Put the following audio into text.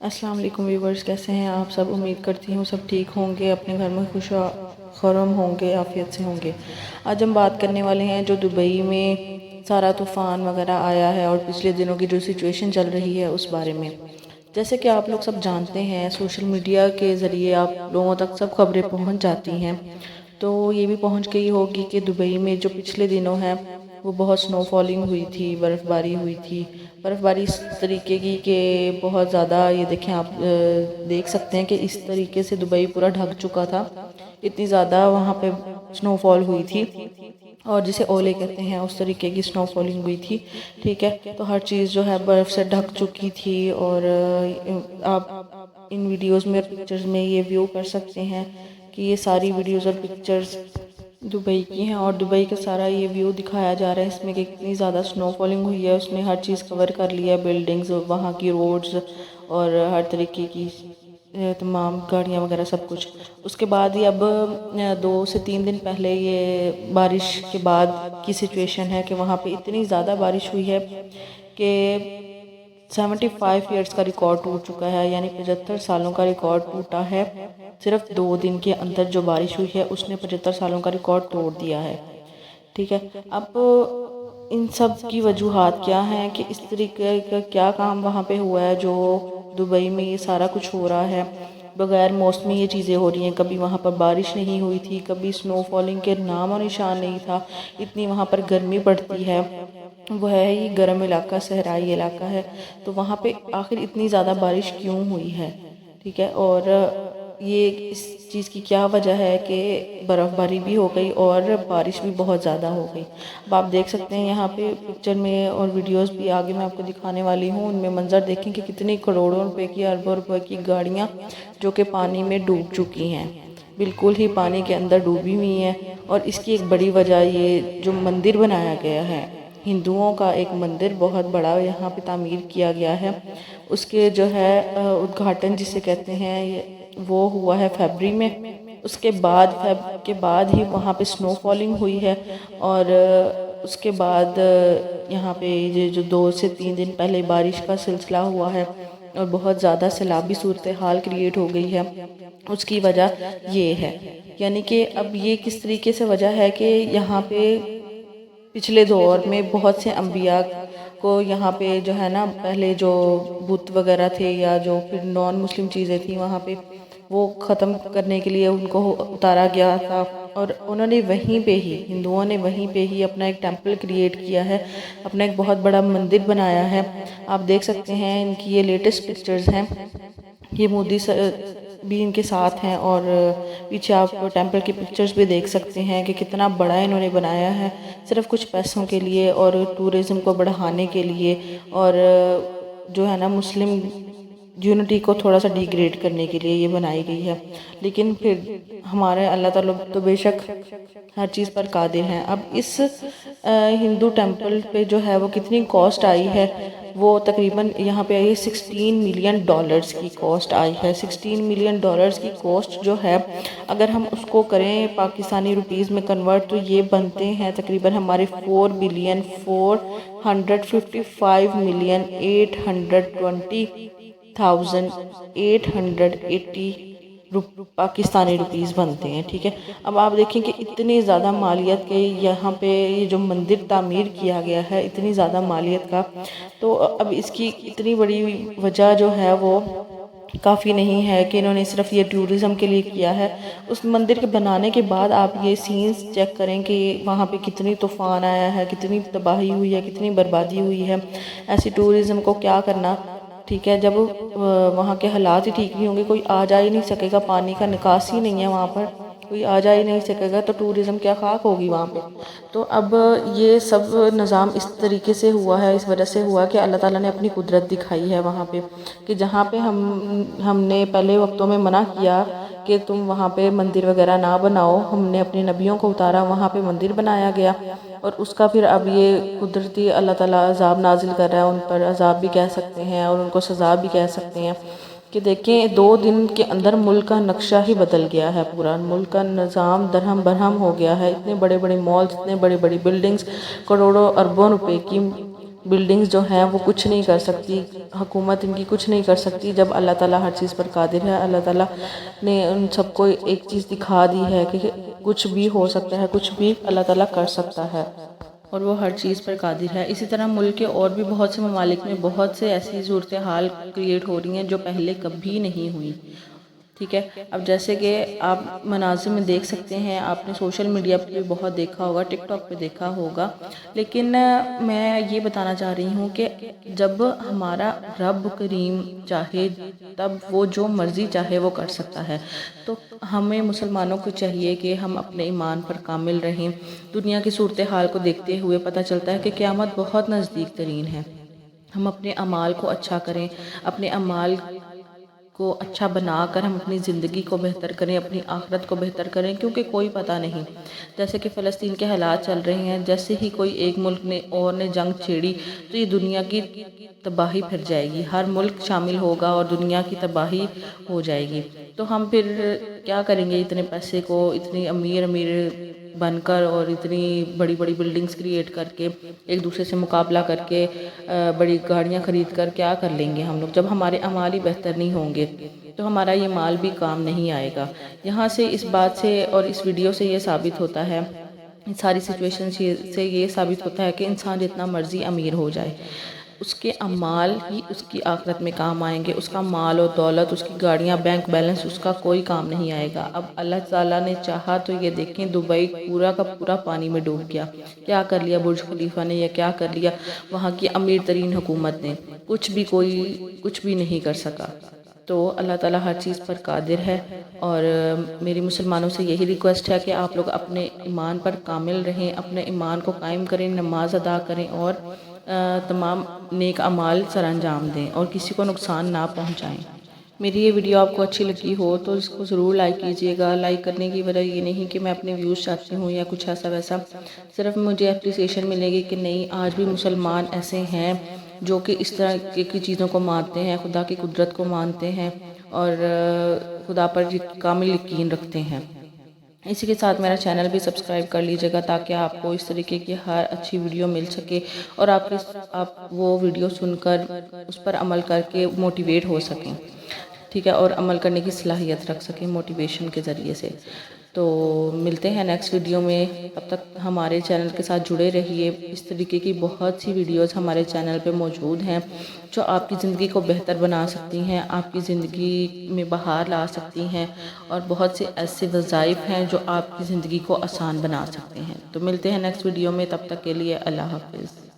السلام علیکم ویورز، کیسے ہیں آپ سب؟ امید کرتی ہوں سب ٹھیک ہوں گے، اپنے گھر میں خوش خرم ہوں گے، عافیت سے ہوں گے۔ آج ہم بات کرنے والے ہیں جو دبئی میں سارا طوفان وغیرہ آیا ہے اور پچھلے دنوں کی جو سچویشن چل رہی ہے اس بارے میں۔ جیسے کہ آپ لوگ سب جانتے ہیں، سوشل میڈیا کے ذریعے آپ لوگوں تک سب خبریں پہنچ جاتی ہیں، تو یہ بھی پہنچ گئی ہوگی کہ دبئی میں جو پچھلے دنوں ہیں وہ بہت سنو فالنگ ہوئی تھی، برف باری ہوئی تھی۔ برف باری اس طریقے کی کہ بہت زیادہ، یہ دیکھیں آپ دیکھ سکتے ہیں کہ اس طریقے سے دبئی پورا ڈھک چکا تھا، اتنی زیادہ وہاں پہ سنو فال ہوئی تھی، اور جسے اولے کہتے ہیں اس طریقے کی سنو فالنگ ہوئی تھی، ٹھیک ہے۔ تو ہر چیز جو ہے برف سے ڈھک چکی تھی، اور آپ ان ویڈیوز میں اور پکچرز میں یہ ویو کر سکتے ہیں کہ یہ ساری ویڈیوز اور پکچرز دبئی کی ہیں، اور دبئی کا سارا یہ ویو دکھایا جا رہا ہے اس میں کہ کتنی زیادہ سنو فالنگ ہوئی ہے۔ اس نے ہر چیز کور کر لیا، بلڈنگز، وہاں کی روڈز اور ہر طریقے کی تمام گاڑیاں وغیرہ سب کچھ۔ اس کے بعد ہی اب 2 سے 3 دن پہلے یہ بارش کے بعد کی سچویشن ہے کہ وہاں پہ اتنی زیادہ بارش ہوئی ہے کہ 75 ایئرز کا ریکارڈ ٹوٹ چکا ہے، یعنی 75 سالوں کا ریکارڈ ٹوٹا ہے۔ صرف 2 دن کے اندر جو بارش ہوئی ہے اس نے 75 سالوں کا ریکارڈ توڑ دیا ہے، ٹھیک ہے۔ اب ان سب کی وجوہات کیا ہیں کہ اس طریقے کا کیا کام وہاں پہ ہوا ہے جو دبئی میں یہ سارا کچھ ہو رہا ہے، بغیر موسمی یہ چیزیں ہو رہی ہیں۔ کبھی وہاں پر بارش نہیں ہوئی تھی، کبھی سنو فالنگ کے نام و نشان نہیں تھا، اتنی وہاں پر گرمی پڑتی ہے، وہ ہے ہی گرم علاقہ، صحرائی علاقہ ہے، تو وہاں پہ آخر اتنی زیادہ بارش کیوں ہوئی ہے، ٹھیک ہے۔ اور یہ اس چیز کی کیا وجہ ہے کہ برف باری بھی ہو گئی اور بارش بھی بہت زیادہ ہو گئی۔ اب آپ دیکھ سکتے ہیں یہاں پہ پکچر میں، اور ویڈیوز بھی آگے میں آپ کو دکھانے والی ہوں، ان میں منظر دیکھیں کہ کتنی کروڑوں روپے کی، اربوں روپے کی گاڑیاں جو کہ پانی میں ڈوب چکی ہیں، بالکل ہی پانی کے اندر ڈوبی ہوئی ہیں۔ اور اس کی ایک بڑی وجہ یہ جو مندر بنایا گیا ہے، ہندوؤں کا ایک مندر بہت بڑا یہاں پہ تعمیر کیا گیا ہے، اس کے جو ہے ادگھاٹن جسے کہتے ہیں وہ ہوا ہے فیبری میں۔ اس کے بعد ہی وہاں پہ سنو فالنگ ہوئی ہے، اور اس کے بعد یہاں پہ جو 2 سے 3 دن پہلے بارش کا سلسلہ ہوا ہے، اور بہت زیادہ سیلابی صورتحال کریٹ ہو گئی ہے۔ اس کی وجہ یہ ہے، یعنی کہ اب یہ کس طریقے سے وجہ ہے کہ یہاں پہ پچھلے دور میں بہت سے انبیاء کو یہاں پہ جو ہے نا، پہلے جو بت وغیرہ تھے یا جو پھر نان مسلم چیزیں تھیں وہاں پہ، وہ ختم کرنے کے لیے ان کو اتارا گیا تھا، اور انہوں نے وہیں پہ ہی، ہندوؤں نے وہیں پہ ہی اپنا ایک ٹیمپل کریٹ کیا ہے، اپنا ایک بہت بڑا مندر بنایا ہے۔ آپ دیکھ سکتے ہیں ان کی یہ لیٹسٹ پکچرز ہیں، یہ مودی بھی ان کے ساتھ ہیں، اور پیچھے آپ ٹیمپل کی پکچرز بھی دیکھ سکتے ہیں کہ کتنا بڑا انہوں نے بنایا ہے، صرف کچھ پیسوں کے لیے اور ٹورزم کو بڑھانے کے لیے، اور جو ہے نا مسلم یونٹی کو تھوڑا سا ڈیگریڈ کرنے کے لیے یہ بنائی گئی ہے۔ لیکن پھر ہمارے اللہ تعالیٰ تو بے شک ہر چیز پر قادر ہیں۔ اب اس ہندو ٹیمپل پہ جو ہے وہ کتنی کاسٹ آئی ہے، وہ تقریباً یہاں پہ آئی 16 ملین ڈالرز کی کاسٹ آئی ہے۔ 16 ملین ڈالرز کی کاسٹ جو ہے، اگر ہم اس کو کریں پاکستانی روپیز میں کنورٹ، تو یہ بنتے ہیں تقریباً ہمارے 4 بلین 455 ملین 820,880 پاکستانی روپیز بنتے ہیں، ٹھیک ہے۔ اب آپ دیکھیں کہ اتنی زیادہ مالیت کے یہاں پہ یہ جو مندر تعمیر کیا گیا ہے، اتنی زیادہ مالیت کا، تو اب اس کی اتنی بڑی وجہ جو ہے وہ کافی نہیں ہے کہ انہوں نے صرف یہ ٹورزم کے لیے کیا ہے۔ اس مندر کے بنانے کے بعد آپ یہ سینز چیک کریں کہ وہاں پہ کتنی طوفان آیا ہے، کتنی تباہی ہوئی ہے، کتنی بربادی ہوئی ہے۔ ایسی ٹورزم کو کیا کرنا، ٹھیک ہے، جب وہاں کے حالات ہی ٹھیک نہیں ہوں گے، کوئی آ جا ہی نہیں سکے گا، پانی کا نکاس ہی نہیں ہے وہاں پر، کوئی آ جا ہی نہیں سکے گا، تو ٹورزم کیا خاک ہوگی وہاں پہ۔ تو اب یہ سب نظام اس طریقے سے ہوا ہے، اس وجہ سے ہوا کہ اللہ تعالیٰ نے اپنی قدرت دکھائی ہے وہاں پہ، کہ جہاں پہ ہم نے پہلے وقتوں میں منع کیا کہ تم وہاں پہ مندر وغیرہ نہ بناؤ، ہم نے اپنے نبیوں کو اتارا، وہاں پہ مندر بنایا گیا، اور اس کا پھر اب یہ قدرتی اللہ تعالیٰ عذاب نازل کر رہا ہے، ان پر عذاب بھی کہہ سکتے ہیں اور ان کو سزا بھی کہہ سکتے ہیں، کہ دیکھیں 2 دن کے اندر ملک کا نقشہ ہی بدل گیا ہے، پورا ملک کا نظام درہم برہم ہو گیا ہے۔ اتنے بڑے بڑے مالز، اتنے بڑی بڑی بلڈنگز، کروڑوں اربوں روپے کی بلڈنگز جو ہیں وہ کچھ نہیں کر سکتی، حکومت ان کی کچھ نہیں کر سکتی جب اللہ تعالیٰ ہر چیز پر قادر ہے۔ اللہ تعالیٰ نے ان سب کو ایک چیز دکھا دی ہے کہ کچھ بھی ہو سکتا ہے، کچھ بھی اللہ تعالیٰ کر سکتا ہے اور وہ ہر چیز پر قادر ہے۔ اسی طرح ملک کے اور بھی بہت سے ممالک میں بہت سے ایسی صورتحال کریٹ ہو رہی ہیں جو پہلے کبھی نہیں ہوئی، ٹھیک ہے۔ اب جیسے کہ آپ مناظر میں دیکھ سکتے ہیں، آپ نے سوشل میڈیا پہ بھی بہت دیکھا ہوگا، ٹک ٹاک پہ دیکھا ہوگا، لیکن میں یہ بتانا چاہ رہی ہوں کہ جب ہمارا رب کریم چاہے تب وہ جو مرضی چاہے وہ کر سکتا ہے۔ تو ہمیں مسلمانوں کو چاہیے کہ ہم اپنے ایمان پر کامل رہیں۔ دنیا کی صورتحال کو دیکھتے ہوئے پتہ چلتا ہے کہ قیامت بہت نزدیک ترین ہے۔ ہم اپنے اعمال کو اچھا کریں، اپنے اعمال کو اچھا بنا کر ہم اپنی زندگی کو بہتر کریں، اپنی آخرت کو بہتر کریں، کیونکہ کوئی پتہ نہیں، جیسے کہ فلسطین کے حالات چل رہے ہیں، جیسے ہی کوئی ایک ملک نے اور نے جنگ چھیڑی تو یہ دنیا کی تباہی پھر جائے گی، ہر ملک شامل ہوگا اور دنیا کی تباہی ہو جائے گی۔ تو ہم پھر کیا کریں گے اتنے پیسے کو، اتنی امیر بن کر اور اتنی بڑی بڑی بلڈنگز کریٹ کر کے، ایک دوسرے سے مقابلہ کر کے، بڑی گاڑیاں خرید کر کیا کر لیں گے ہم لوگ جب ہمارے اعمال ہی بہتر نہیں ہوں گے؟ تو ہمارا یہ مال بھی کام نہیں آئے گا۔ یہاں سے اس بات سے اور اس ویڈیو سے یہ ثابت ہوتا ہے، ساری سچویشن سے یہ ثابت ہوتا ہے کہ انسان جتنا مرضی امیر ہو جائے، اس کے اعمال ہی اس کی آخرت میں کام آئیں گے۔ اس کا مال و دولت، اس کی گاڑیاں، بینک بیلنس، اس کا کوئی کام نہیں آئے گا۔ اب اللہ تعالیٰ نے چاہا تو یہ دیکھیں، دبئی پورا کا پورا پانی میں ڈوب گیا۔ کیا کر لیا برج خلیفہ نے، یا کیا کر لیا وہاں کی امیر ترین حکومت نے؟ کچھ بھی نہیں کر سکا۔ تو اللہ تعالیٰ ہر چیز پر قادر ہے، اور میری مسلمانوں سے یہی ریکویسٹ ہے کہ آپ لوگ اپنے ایمان پر کامل رہیں، اپنے ایمان کو قائم کریں، نماز ادا کریں اور تمام نیک اعمال سر انجام دیں اور کسی کو نقصان نہ پہنچائیں۔ میری یہ ویڈیو آپ کو اچھی لگی ہو تو اس کو ضرور لائک کیجئے گا۔ لائک کرنے کی وجہ یہ نہیں کہ میں اپنے ویوز چاہتی ہوں یا کچھ ایسا ویسا، صرف مجھے اپریسیشن ملے گی کہ نہیں، آج بھی مسلمان ایسے ہیں جو کہ اس طرح کی چیزوں کو مانتے ہیں، خدا کی قدرت کو مانتے ہیں اور خدا پر کامل یقین رکھتے ہیں۔ اسی کے ساتھ میرا چینل بھی سبسکرائب کر لیجئے گا تاکہ آپ کو اس طریقے کی ہر اچھی ویڈیو مل سکے اور آپ وہ ویڈیو سن کر اس پر عمل کر کے موٹیویٹ ہو سکیں، ٹھیک ہے، اور عمل کرنے کی صلاحیت رکھ سکیں موٹیویشن کے ذریعے سے۔ تو ملتے ہیں نیکسٹ ویڈیو میں، اب تک ہمارے چینل کے ساتھ جڑے رہیے۔ اس طریقے کی بہت سی ویڈیوز ہمارے چینل پہ موجود ہیں جو آپ کی زندگی کو بہتر بنا سکتی ہیں، آپ کی زندگی میں بہار لا سکتی ہیں، اور بہت سے ایسے وظائف ہیں جو آپ کی زندگی کو آسان بنا سکتے ہیں۔ تو ملتے ہیں نیکسٹ ویڈیو میں، تب تک کے لیے اللہ حافظ۔